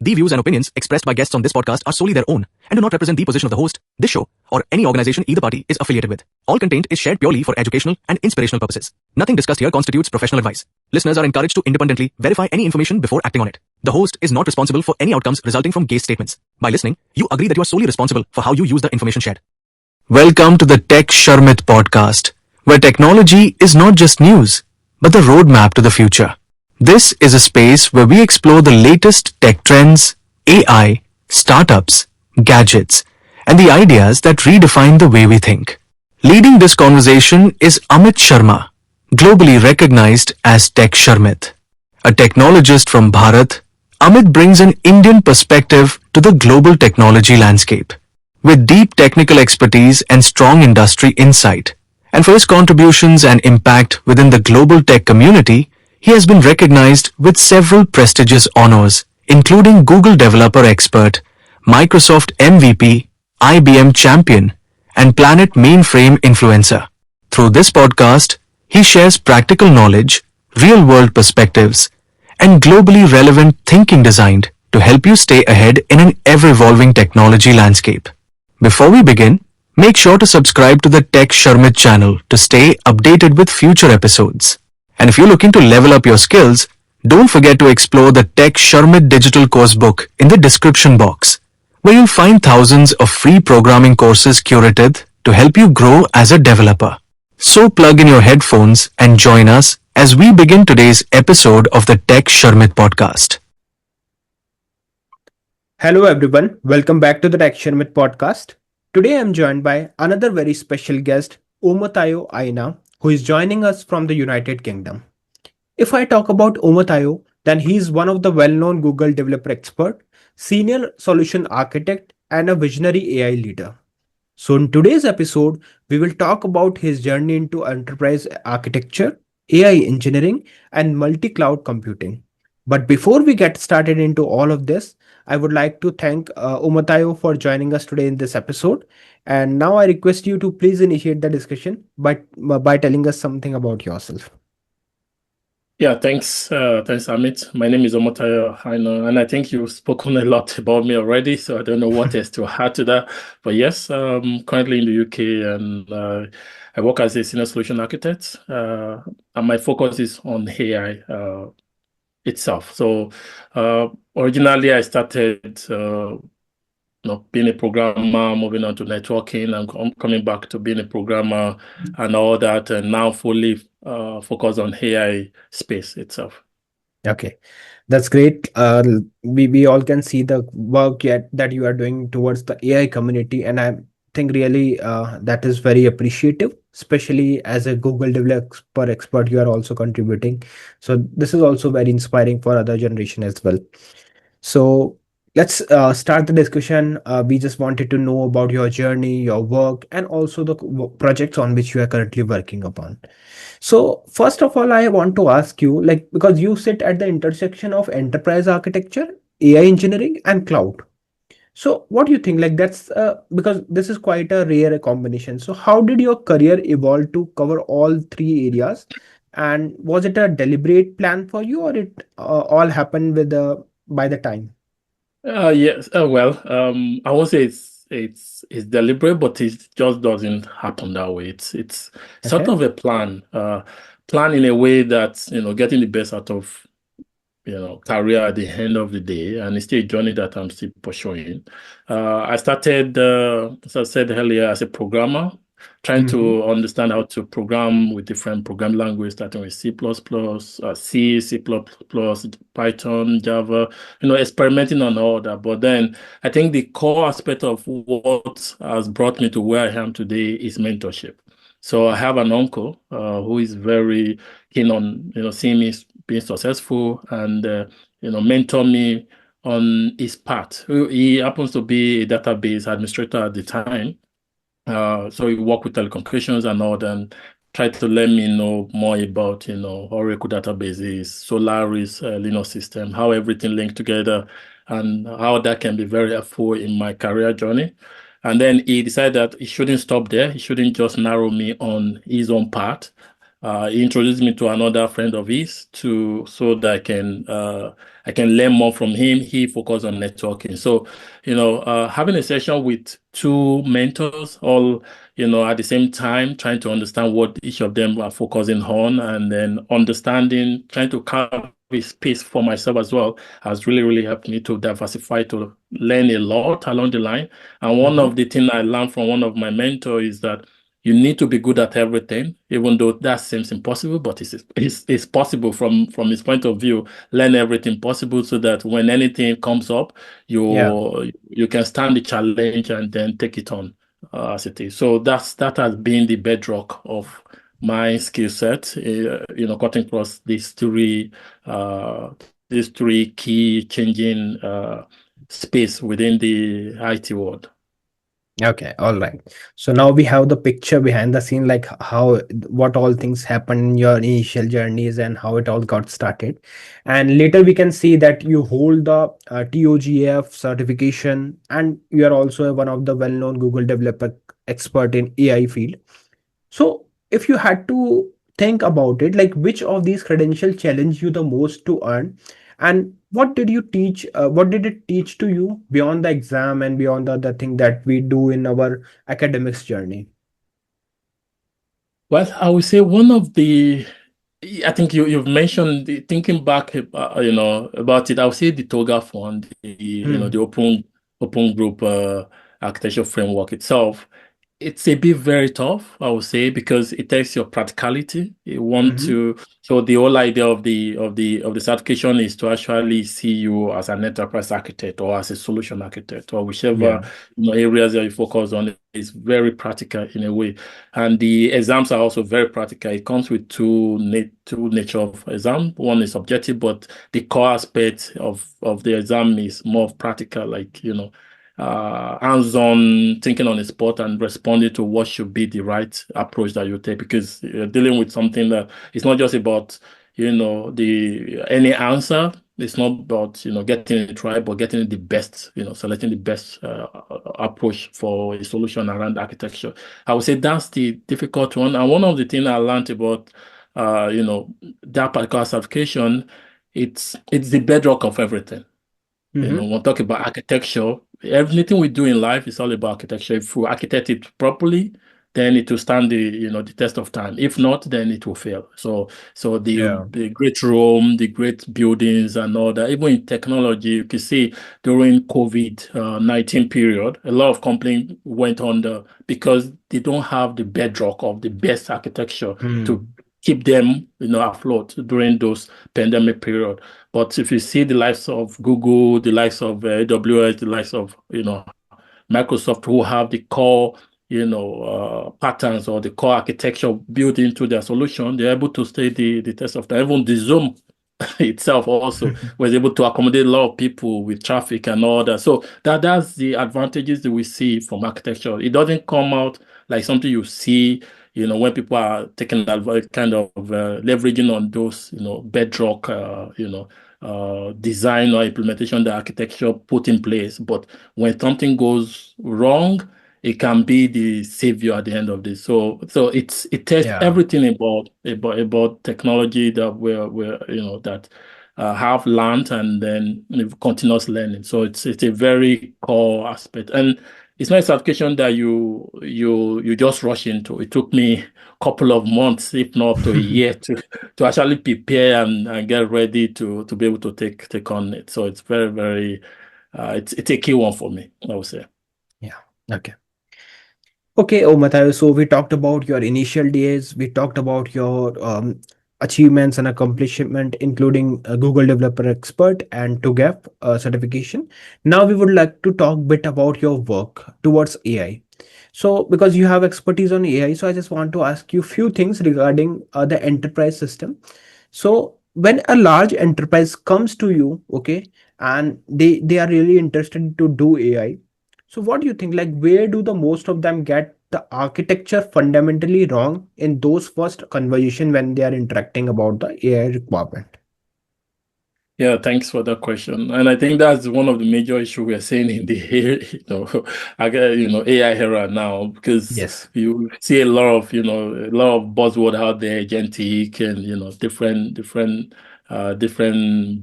The views and opinions expressed by guests on this podcast are solely their own and do not represent the position of the host, this show, or any organization either party is affiliated with. All content is shared purely for educational and inspirational purposes. Nothing discussed here constitutes professional advice. Listeners are encouraged to independently verify any information before acting on it. The host is not responsible for any outcomes resulting from guest statements. By listening, you agree that you are solely responsible for how you use the information shared. Welcome to the Tech Sharmit podcast, where technology is not just news, but the roadmap to the future. This is a space where we explore the latest tech trends, AI, startups, gadgets, and the ideas that redefine the way we think. Leading this conversation is Amit Sharma, globally recognized as Tech Sharmit. A technologist from Bharat, Amit brings an Indian perspective to the global technology landscape. With deep technical expertise and strong industry insight, and for his contributions and impact within the global tech community, he has been recognized with several prestigious honors, including Google Developer Expert, Microsoft MVP, IBM Champion, and Planet Mainframe Influencer. Through this podcast, he shares practical knowledge, real-world perspectives, and globally relevant thinking designed to help you stay ahead in an ever-evolving technology landscape. Before we begin, make sure to subscribe to the Tech Sharmit channel to stay updated with future episodes. And if you're looking to level up your skills, don't forget to explore the Tech Sharmit digital course book in the description box, where you'll find thousands of free programming courses curated to help you grow as a developer. So plug in your headphones and join us as we begin today's episode of the Tech Sharmit podcast. Hello everyone, welcome back to the Tech Sharmit podcast. Today I'm joined by another very special guest, Omotayo Aina, who is joining us from the United Kingdom. If I talk about Omotayo, then he is one of the well-known Google developer expert, senior solution architect, and a visionary AI leader. So in today's episode, we will talk about his journey into enterprise architecture, AI engineering, and multi-cloud computing. But before we get started into all of this, I would like to thank Omotayo for joining us today in this episode. And now I request you to please initiate the discussion by telling us something about yourself. Yeah, thanks, Amit. My name is Omotayo Aina, and I think you've spoken a lot about me already, so I don't know what else to add to that. But yes, I'm currently in the UK, and I work as a senior solution architect, and my focus is on AI itself. So originally, I started being a programmer, moving on to networking, and I'm coming back to being a programmer and all that, and now fully focus on AI space itself. Okay, that's great. We all can see the work that you are doing towards the AI community, and I think really that is very appreciative, especially as a Google developer expert, you are also contributing. So this is also very inspiring for other generation as well. So let's start the discussion. We just wanted to know about your journey, your work, and also the projects on which you are currently working upon. So first of all, I want to ask you, because you sit at the intersection of enterprise architecture, AI engineering, and cloud. So what do you think? That's because this is quite a rare combination. So how did your career evolve to cover all three areas? And was it a deliberate plan for you, or it all happened by the time? Yes. Well, I won't say it's deliberate, but it just doesn't happen that way. It's sort of a plan in a way that getting the best out of career at the end of the day, and it's still a journey that I'm still pursuing. I started, as I said earlier, as a programmer, trying to understand how to program with different program languages, starting with C++, C++, Python, Java, experimenting on all that. But then I think the core aspect of what has brought me to where I am today is mentorship. So I have an uncle who is very keen on seeing me being successful and mentor me on his path. He happens to be a database administrator at the time. So he worked with telecommunications and all that, and tried to let me know more about, Oracle databases, Solaris, Linux system, how everything linked together, and how that can be very helpful in my career journey. And then he decided that he shouldn't stop there. He shouldn't just narrow me on his own path, He introduced me to another friend of his so that I can learn more from him. He focused on networking. So, having a session with two mentors all, at the same time, trying to understand what each of them are focusing on, and then trying to carve a space for myself as well, has really, really helped me to diversify, to learn a lot along the line. And one of the things I learned from one of my mentors is that you need to be good at everything, even though that seems impossible, but it's possible from his point of view. Learn everything possible so that when anything comes up, Yeah. you can stand the challenge and then take it on as it is. So that has been the bedrock of my skill set. Cutting across these three key changing space within the IT world. Okay, all right. So now we have the picture behind the scene, like what all things happened in your initial journeys and how it all got started. And later we can see that you hold the TOGF certification, and you are also one of the well-known Google developer expert in AI field. So if you had to think about it, like which of these credentials challenge you the most to earn, and what did you teach? What did it teach to you beyond the exam and beyond the other thing that we do in our academics journey? Well, I would say one of the, I think you've mentioned thinking back, about it. I would say the TOGAF one, the open group architecture framework itself. It's a bit very tough, I would say, because it takes your practicality. You want Mm-hmm. to, so the whole idea of the certification is to actually see you as an enterprise architect or as a solution architect or whichever Yeah. areas that you focus on is very practical in a way. And the exams are also very practical. It comes with two nature of exam. One is objective, but the core aspect of the exam is more practical, like hands-on thinking on the spot and responding to what should be the right approach that you take, because you're dealing with something that it's not just about the any answer. It's not about getting it right, but getting the best, selecting the best approach for a solution around architecture. I would say that's the difficult one. And one of the things I learned about that particular certification, it's the bedrock of everything. Mm-hmm. When talking about architecture, everything we do in life is all about architecture. If we architect it properly, then it will stand the test of time. If not, then it will fail. So Yeah. the great Rome, the great buildings and all that, even in technology, you can see during COVID-19 period, a lot of companies went under because they don't have the bedrock of the best architecture to Mm. keep them, afloat during those pandemic period. But if you see the likes of Google, the likes of AWS, the likes of Microsoft, who have the core patterns or the core architecture built into their solution, they're able to stay the test of time. Even the Zoom itself also was able to accommodate a lot of people with traffic and all that. So that's the advantages that we see from architecture. It doesn't come out like something you see, when people are taking that kind of leveraging on those, bedrock, design or implementation the architecture put in place. But when something goes wrong, it can be the savior at the end of this. So it tests Yeah. everything about technology that we're that have learned, and then continuous learning. So it's a very core aspect, and it's not a certification that you just rush into. It took me a couple of months, if not up to a year, to actually prepare and get ready to be able to take on it. So it's very, very it's a key one for me, I would say. Yeah. Okay. Okay, Omotayo, so we talked about your initial days, we talked about your achievements and accomplishment, including Google Developer Expert and TOGAF certification. Now we would like to talk bit about your work towards AI. So because you have expertise on AI, so I just want to ask you few things regarding the enterprise system. So when a large enterprise comes to you, okay, and they are really interested to do AI, so what do you think? Like, where do the most of them get the architecture fundamentally wrong in those first conversation when they are interacting about the AI requirement? Yeah, thanks for that question. And I think that's one of the major issues we're seeing in the AI era now, because Yes. you see a lot of a lot of buzzword out there, agentic, and different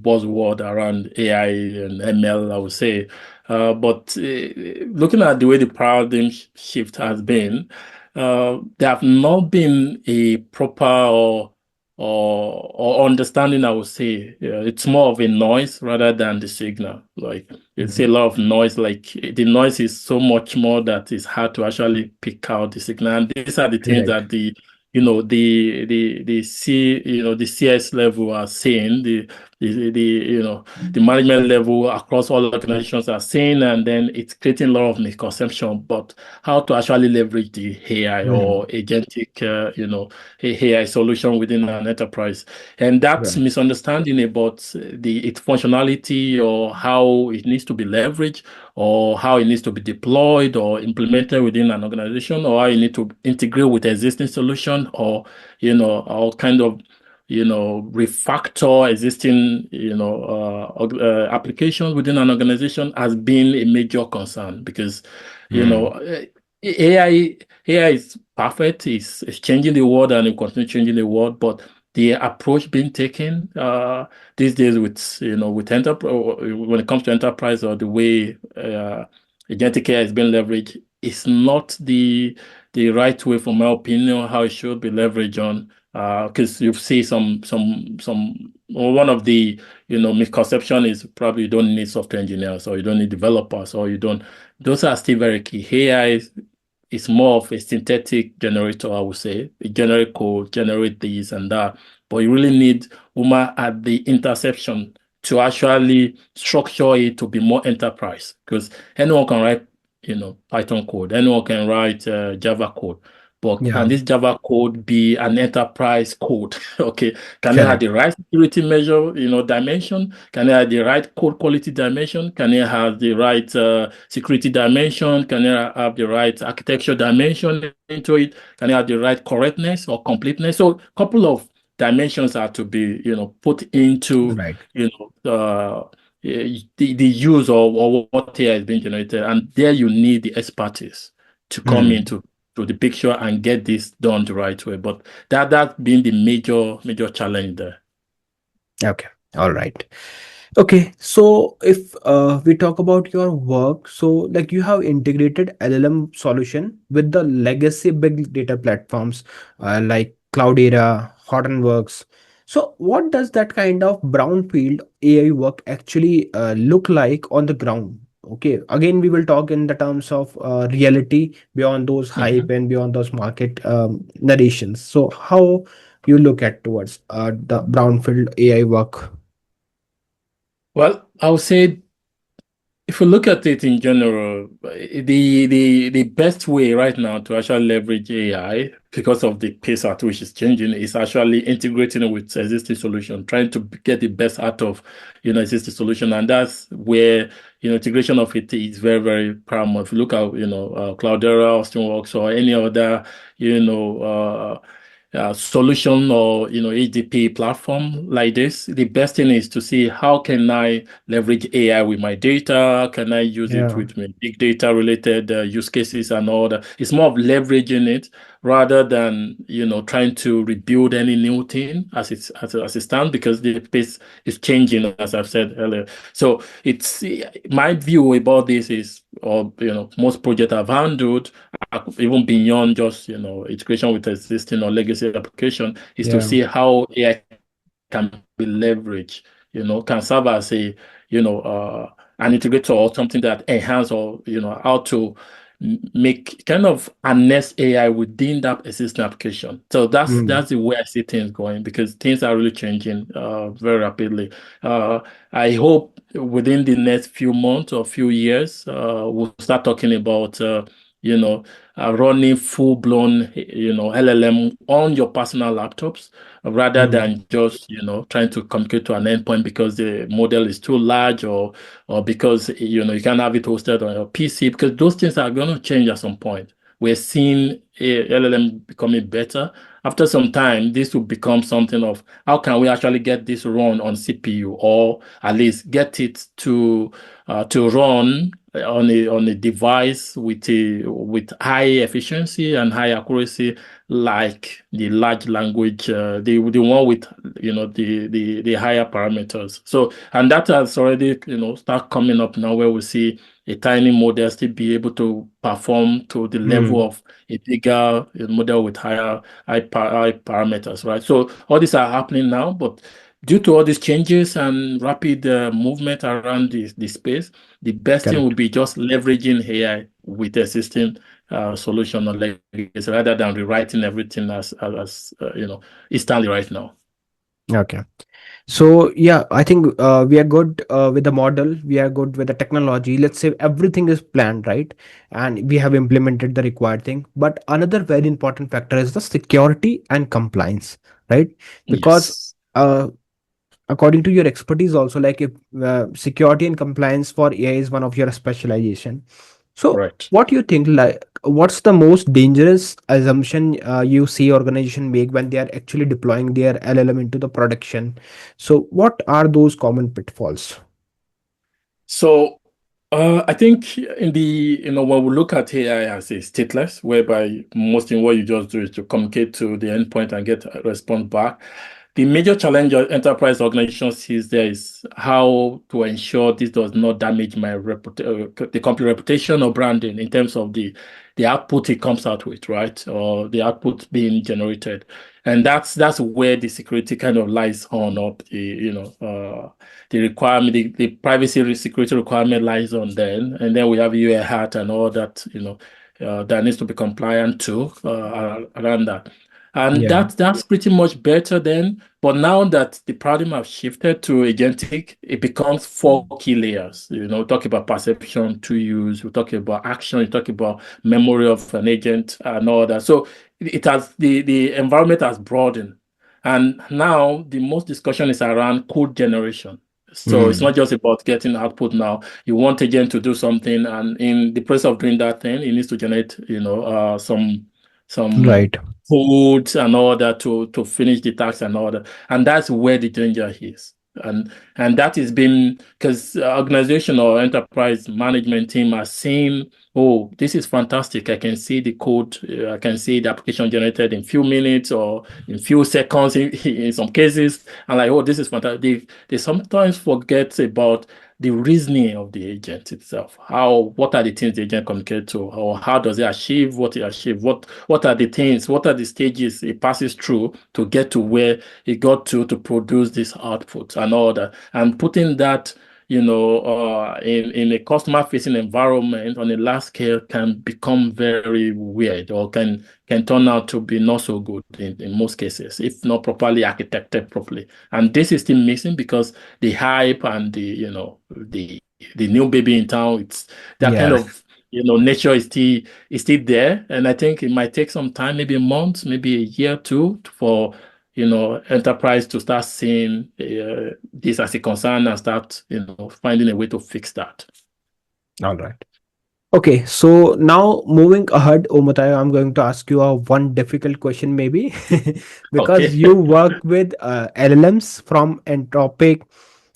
buzzword around AI and ML, I would say. But looking at the way the paradigm shift has been, there have not been a proper or understanding, I would say. Yeah, it's more of a noise rather than the signal. Like it's a Mhm. lot of noise. Like the noise is so much more that it's hard to actually pick out the signal. And these are the things Right. that the CS level are saying, the management level across all organizations are saying, and then it's creating a lot of misconception. But how to actually leverage the AI Mhm. or agentic, AI solution within an enterprise, and that's Right. misunderstanding about its functionality or how it needs to be leveraged or how it needs to be deployed or implemented within an organization, or how you need to integrate with existing solution, or all kind of refactor existing applications within an organization has been a major concern, because you know Mm. uh, AI is perfect. It's changing the world, and it continue changing the world. But the approach being taken these days with enterprise, when it comes to enterprise, or the way agentic AI is being leveraged, is not the right way, from my opinion, how it should be leveraged on. Because you see one of the misconception is probably you don't need software engineers, or you don't need developers, or you don't. Those are still very key. AI is more of a synthetic generator, I would say. It generate code, generate this and that. But you really need woman at the intersection to actually structure it to be more enterprise. Because anyone can write, Python code. Anyone can write Java code. But Yeah. can this Java code be an enterprise code? Okay. Can it have Correct. the right security measure, dimension? Can it have the right code quality dimension? Can it have the right security dimension? Can it have the right architecture dimension into it? Can it have the right correctness or completeness? So a couple of dimensions are to be, put into, Right. the use or what AI is being generated. And there you need the expertise to come Mm. into to the picture and get this done the right way. But that's been the major challenge there. Okay. All right. Okay, so if we talk about your work, so like you have integrated LLM solution with the legacy big data platforms like Cloudera, Hortonworks. So what does that kind of brownfield AI work actually look like on the ground? Okay, again, we will talk in the terms of reality beyond those hype Mhm. and beyond those market narrations. So how you look at towards the brownfield AI work? Well, I would say, if you look at it in general, the best way right now to actually leverage AI, because of the pace at which it's changing, is actually integrating it with existing solution, trying to get the best out of existing solution, and that's where integration of it is very, very paramount. If you look at Cloudera, Austinworks, or any other you know solution, or HDP platform like this, the best thing is to see how can I leverage AI with my data? Can I use it Yeah. with my big data related use cases and all that? It's more of leveraging it rather than trying to rebuild any new thing as it stands, because the pace is changing, as I've said earlier. So it's my view about this is, or most projects I've handled, even beyond just integration with existing or legacy application, is to Yeah. see how AI can be leveraged, can serve as a, an integrator, or something that enhance, or, how to make kind of harness AI within that existing application. So Mm. that's the way I see things going, because things are really changing very rapidly. Uh, I hope within the next few months or few years, we'll start talking about, you know, running full-blown, LLM on your personal laptops, rather Mm. than just trying to communicate to an endpoint because the model is too large, or because you can't have it hosted on your PC, because those things are going to change at some point. We're seeing LLM becoming better, after some time, this will become something of how can we actually get this run on CPU, or at least get it to run on a device with high efficiency and high accuracy, like the large language, the one with the higher parameters. So, and that has already start coming up now, where we see a tiny model still be able to perform to the level of a bigger model with high parameters, right? So all these are happening now, but due to all these changes and rapid movement around the space, the best thing would be just leveraging AI with existing solution or legacy, rather than rewriting everything as instantly right now. Okay. So yeah, I think we are good with the model. We are good with the technology. Let's say everything is planned, right? And we have implemented the required thing. But another very important factor is the security and compliance, right? Because Yes. according to your expertise also, like if security and compliance for AI is one of your specialization. So Right. what do you think, like what's the most dangerous assumption you see organization make when they are actually deploying their LLM into the production? So what are those common pitfalls? So I think when we look at AI as a stateless, whereby most in what you just do is to communicate to the endpoint and get a response back. The major challenge enterprise organizations sees there is how to ensure this does not damage the company reputation or branding in terms of the output it comes out with, right? Or the output being generated. And that's where the security kind of lies on up, the requirement, the privacy security requirement lies on then. And then we have UA hat and all that, that needs to be compliant to around that. And Yeah. that's pretty much better then. But now that the paradigm has shifted to agentic, it becomes four key layers. Talk about perception to use, we talk about action, we talk about memory of an agent and all that. So it has the environment has broadened. And now the most discussion is around code generation. So it's not just about getting output now. You want agent to do something, and in the process of doing that thing, it needs to generate, some Right. codes and all that to finish the task and all that. And that's where the danger is. And that has been because organization or enterprise management team are saying, oh, this is fantastic. I can see the code. I can see the application generated in few minutes or in few seconds in some cases. And like, oh, this is fantastic. They sometimes forget about the reasoning of the agent itself. What are the things the agent communicates to, or how does it achieve what it achieves? What are the things? What are the stages it passes through to get to where it got to produce this output and all that? And putting that, in a customer facing environment on a large scale can become very weird, or can turn out to be not so good in most cases, if not properly architected properly. And this is still missing because the hype and the new baby in town, it's that kind Yeah. of nature is still there. And I think it might take some time, maybe a month, maybe a year or two, for enterprise to start seeing this as a concern and start finding a way to fix that. All right. Okay, so now moving ahead, Omotayo, I'm going to ask you a one difficult question, maybe, because Okay. you work with LLMs from Anthropic,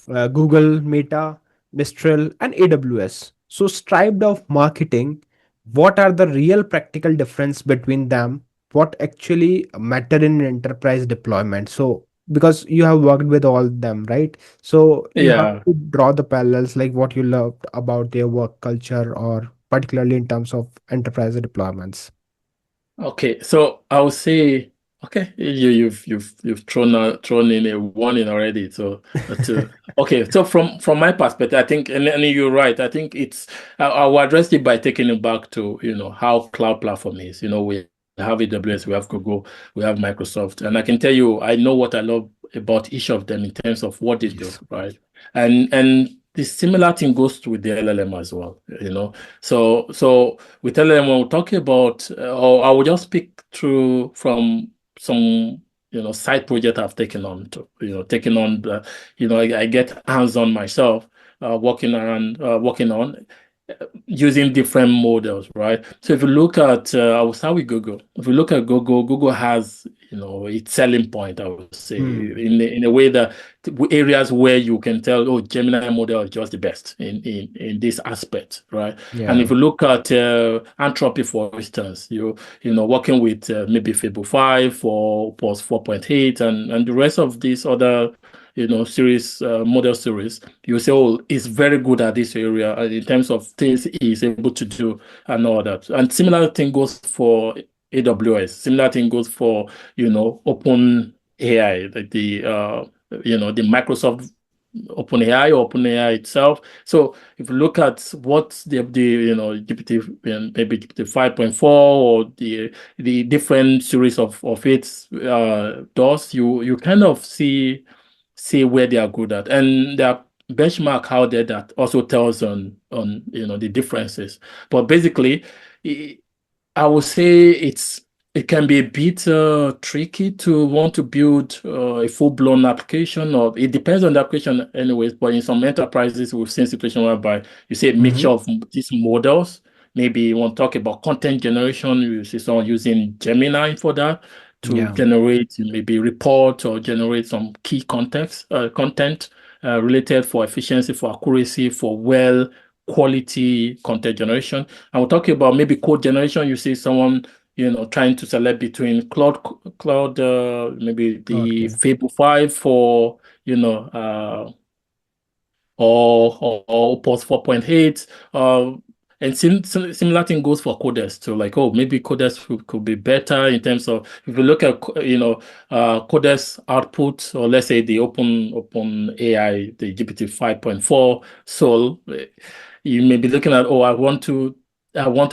Google, Meta, Mistral, and AWS. So, striped of marketing, what are the real practical difference between them? What actually matter in enterprise deployment? So, because you have worked with all of them, right? So you have Yeah. to draw the parallels, like what you loved about their work culture, or particularly in terms of enterprise deployments. Okay, so I would say, okay, you've thrown in a warning already. So, okay, so from my perspective, I think, and you're right. I think I will address it by taking it back to how cloud platform is. We have AWS, we have Google, we have Microsoft, and I can tell you, I know what I love about each of them in terms of what they do, Yes. right? And the similar thing goes with the LLM as well. So we tell them when we're talking about, or I will just speak through from some, side project I've taken on taking on, I get hands on myself, working on. using different models, right? So if you look at, I will start with Google. If you look at Google, Google has, its selling point, I would say, in a way that areas where you can tell, oh, Gemini model is just the best in this aspect, right? And Yeah. if you look at Anthropic, for instance, working with maybe Fable 5 or Pulse 4.8 and the rest of these other series, model series, you say, oh, he's very good at this area in terms of things he's able to do and all that. And similar thing goes for AWS. Similar thing goes for, Open AI, like the Microsoft OpenAI or OpenAI itself. So if you look at what the GPT, maybe GPT 5.4 or the different series of it does, you kind of see where they are good at, and there are benchmark out there that also tells on the differences. But basically, I would say it can be a bit tricky to want to build a full-blown application, or it depends on the application anyways. But in some enterprises, we've seen situation whereby you see a mixture of these models. Maybe you want to talk about content generation, you see someone using Gemini for that to Yeah. generate maybe report or generate some key content related for efficiency, for accuracy, for well quality content generation. And we're talking about maybe code generation. You see someone, trying to select between cloud, maybe the Okay. Fable 5 for, or Pulse 4.8. And similar thing goes for coders too. Like, oh, maybe coders could be better in terms of, if you look at, coders output, or let's say the open AI, the GPT 5.4 Soul, you may be looking at, oh, I want to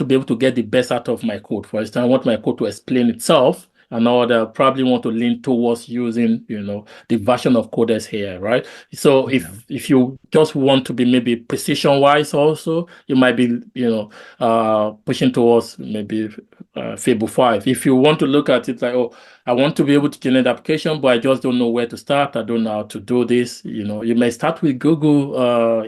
be able to get the best out of my code. For instance, I want my code to explain itself. And all that, probably want to lean towards using, the version of coders here, right? So Yeah. if you just want to be maybe precision wise, also you might be pushing towards maybe Fable 5. If you want to look at it like, oh, I want to be able to generate application, but I just don't know where to start. I don't know how to do this. You may start with Google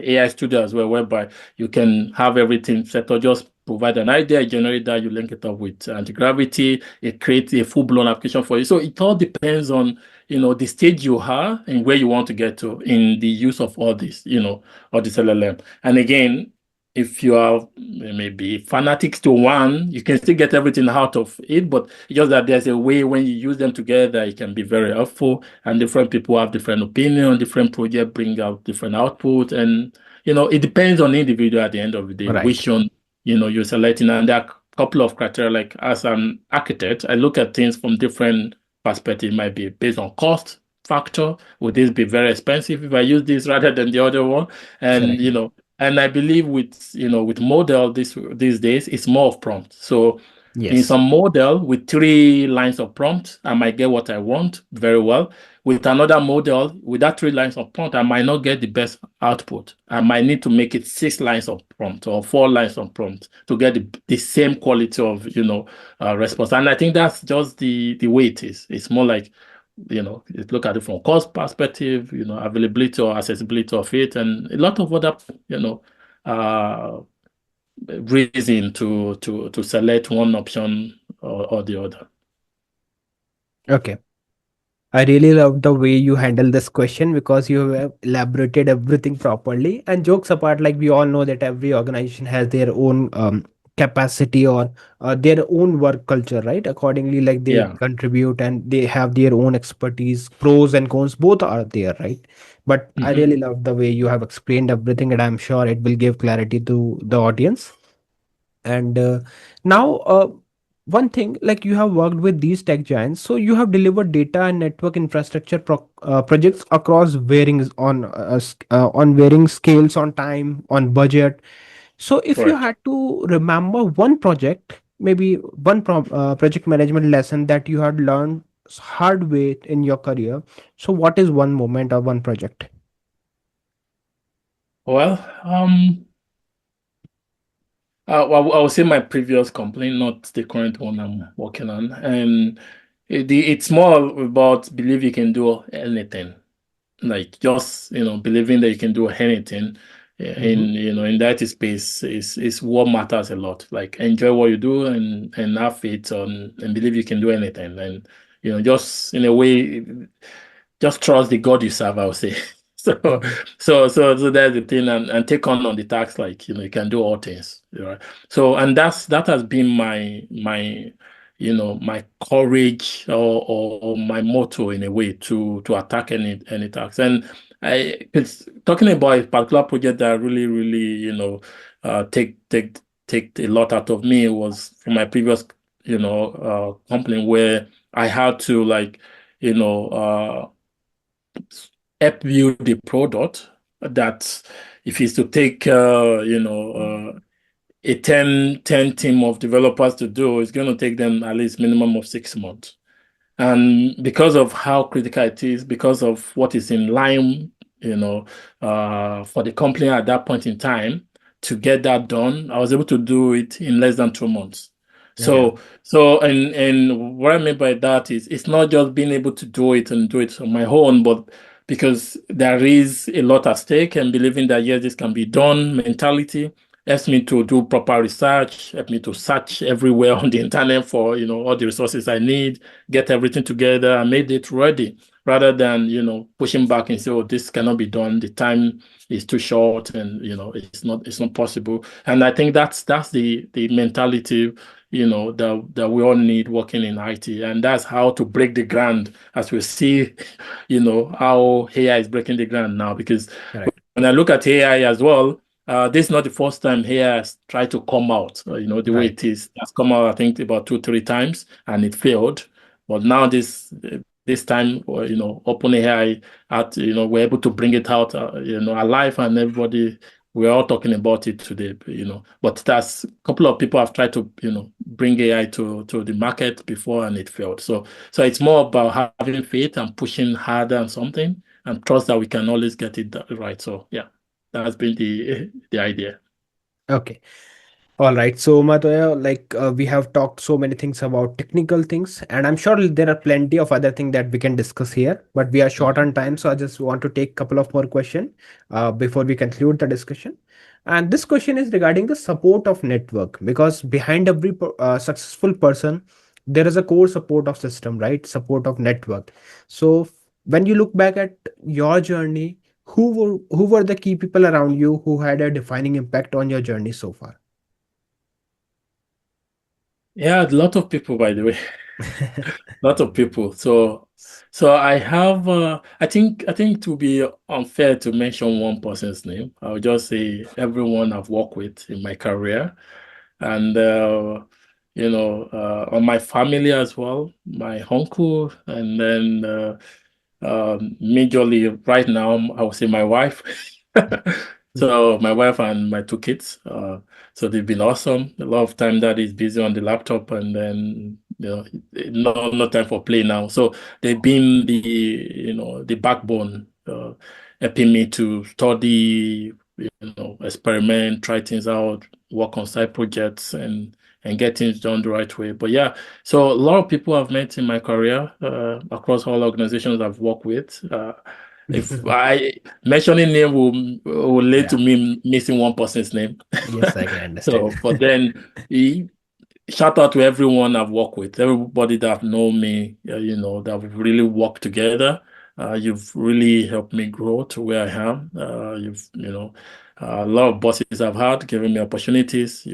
AI Studio as well, whereby you can have everything set or just provide an idea, generate that, you link it up with anti-gravity, it creates a full-blown application for you. So it all depends on, the stage you are and where you want to get to in the use of all this, all this LLM. And again, if you are maybe fanatics to one, you can still get everything out of it, but it's just that there's a way when you use them together, it can be very helpful, and different people have different opinion, different projects bring out different output, and it depends on the individual at the end of the day, Right. which one you're selecting. And there are a couple of criteria. Like as an architect, I look at things from different perspectives. It might be based on cost factor. Would this be very expensive if I use this rather than the other one? And Correct. and I believe with model these days, it's more of prompt. So in Yes. some model with 3 lines of prompt, I might get what I want very well. With another model, with that 3 lines of prompt, I might not get the best output. I might need to make it 6 lines of prompt or 4 lines of prompt to get the same quality of response. And I think that's just the way it is. It's more like look at it from cost perspective, availability or accessibility of it, and a lot of other uh, reason to select one option or the other. Okay. I really love the way you handle this question because you have elaborated everything properly. And jokes apart, like we all know that every organization has their own capacity or their own work culture, right? Accordingly, like they Yeah. contribute and they have their own expertise, pros and cons, both are there, right? But I Hmm. really love the way you have explained everything, and I'm sure it will give clarity to the audience. And now, one thing, like you have worked with these tech giants, so you have delivered data and network infrastructure projects across on varying scales, on time, on budget. So if you Correct. had to remember one project, maybe one project management lesson that you had learned hard way in your career, so what is one moment or one project? Well, I would say my previous company, not the current one I'm working on, and it's more about believe you can do anything. Like just believing that you can do anything. in the IT space is what matters a lot. Like enjoy what you do and have faith on and believe you can do anything. And just in a way, just trust the God you serve, I would say. So so that's the thing, and take on the task like you can do all things. Right? So and that has been my courage or my motto in a way to attack any task. And it's talking about a particular project that really take a lot out of me was from my previous company where I had to like help build the product that if it's to take a 10 team of developers to do, it's going to take them at least minimum of 6 months. And because of how critical it is, because of what is in line, for the company at that point in time to get that done, I was able to do it in less than 2 months. So, and what I mean by that is it's not just being able to do it and do it on my own, but because there is a lot at stake and believing that yes, this can be done mentality helps me to do proper research, help me to search everywhere on the internet for all the resources I need, get everything together and made it ready rather than pushing back and say, oh, this cannot be done, the time is too short and it's not possible. And I think that's the mentality that we all need working in IT, and that's how to break the ground as we see how AI is breaking the ground now. Because when I look at AI as well, this is not the first time AI has tried to come out, the way it is. It has come out, I think, about 2-3 times, and it failed. But now this time, OpenAI we're able to bring it out, alive, and everybody, we're all talking about it today, But that's a couple of people have tried to, bring AI to the market before, and it failed. So it's more about having faith and pushing harder on something, and trust that we can always get it right. So yeah. That's been the idea. Okay. All right. So, Matoya, we have talked so many things about technical things, and I'm sure there are plenty of other things that we can discuss here, but we are short on time. So I just want to take a couple of more questions before we conclude the discussion. And this question is regarding the support of network, because behind every successful person, there is a core support of system, right? Support of network. So when you look back at your journey, who were the key people around you who had a defining impact on your journey so far? Yeah, a lot of people, by the way, a lot of people. So I have, I think to be unfair to mention one person's name, I'll just say everyone I've worked with in my career, and on my family as well, my uncle, and then majorly right now, I would say my wife. So my wife and my 2 kids. So they've been awesome. A lot of time that is busy on the laptop, and then no time for play now. So they've been the backbone, helping me to study, experiment, try things out, work on side projects, and get things done the right way. But yeah, so a lot of people I've met in my career across all organizations I've worked with. If I mentioning name will lead to me missing one person's name. Yes, I can So, understand. but then shout out to everyone I've worked with, everybody that have known me, that we've really worked together. You've really helped me grow to where I am. A lot of bosses I've had given me opportunities,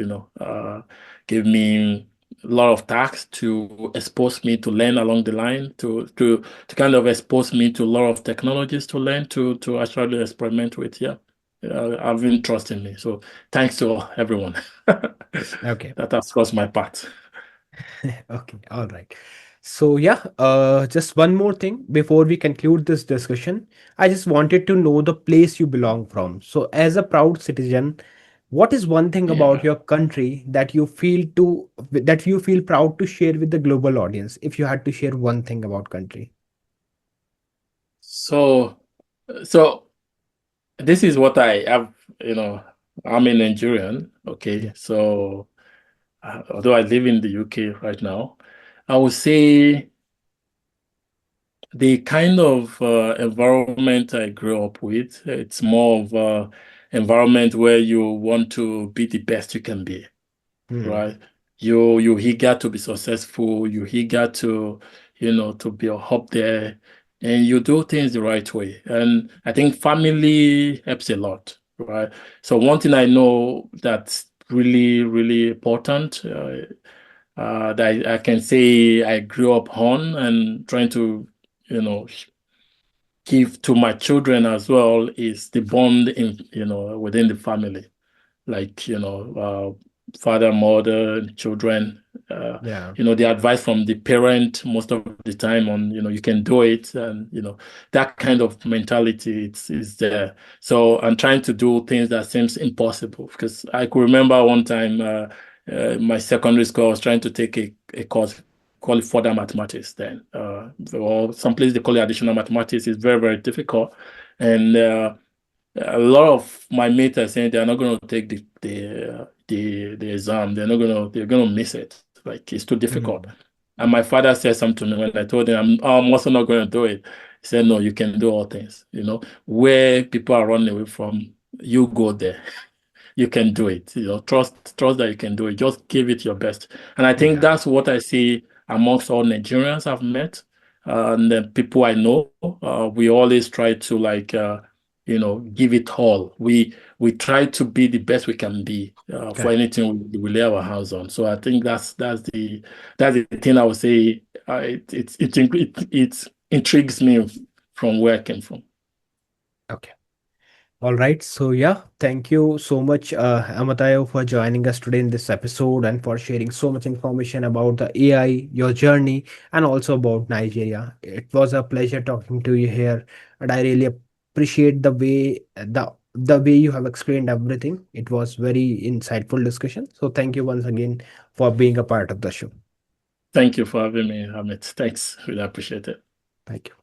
gave me a lot of tasks to expose me to learn along the line, to kind of expose me to a lot of technologies to learn, to actually experiment with. Yeah. Having trust in me. So thanks to everyone Okay. that has crossed my path. Okay. All right. So yeah, just one more thing before we conclude this discussion. I just wanted to know the place you belong from. So as a proud citizen, what is one thing about Yeah. your country that you feel proud to share with the global audience, if you had to share one thing about country? So, so this is what I have, I'm a Nigerian. Okay. Yeah. So, although I live in the UK right now, I would say the kind of environment I grew up with, it's more of environment where you want to be the best you can be, right? You eager to be successful, you eager to, to be up there, and you do things the right way. And I think family helps a lot, right? So one thing I know that's really, really important, that I can say I grew up on and trying to, give to my children as well is the bond within the family, like, father, mother, children, Yeah. the advice from the parent most of the time on, you can do it. And, that kind of mentality is there. So I'm trying to do things that seems impossible, because I could remember one time, my secondary school, I was trying to take a course called further mathematics then, or some place they call it additional mathematics. Is very, very difficult. And, a lot of my mates are saying they're not going to take the exam. They're gonna miss it. Like, it's too difficult. And my father said something to me when I told him I'm also not going to do it. He said, "No, you can do all things. Where people are running away from, you go there. You can do it. Trust that you can do it. Just give it your best." And I think Yeah. that's what I see amongst all Nigerians I've met, and the people I know. We always try to, like, give it all. We try to be the best we can be, for Correct. anything we lay our hands on. So I think that's the thing I would say. It intrigues me from where I came from. Okay. All right. So yeah, thank you so much, Amatayo, for joining us today in this episode and for sharing so much information about the AI, your journey, and also about Nigeria. It was a pleasure talking to you here, and I really appreciate the way you have explained everything. It was very insightful discussion. So thank you once again for being a part of the show. Thank you for having me, Hamid. Thanks. Really appreciate it. Thank you.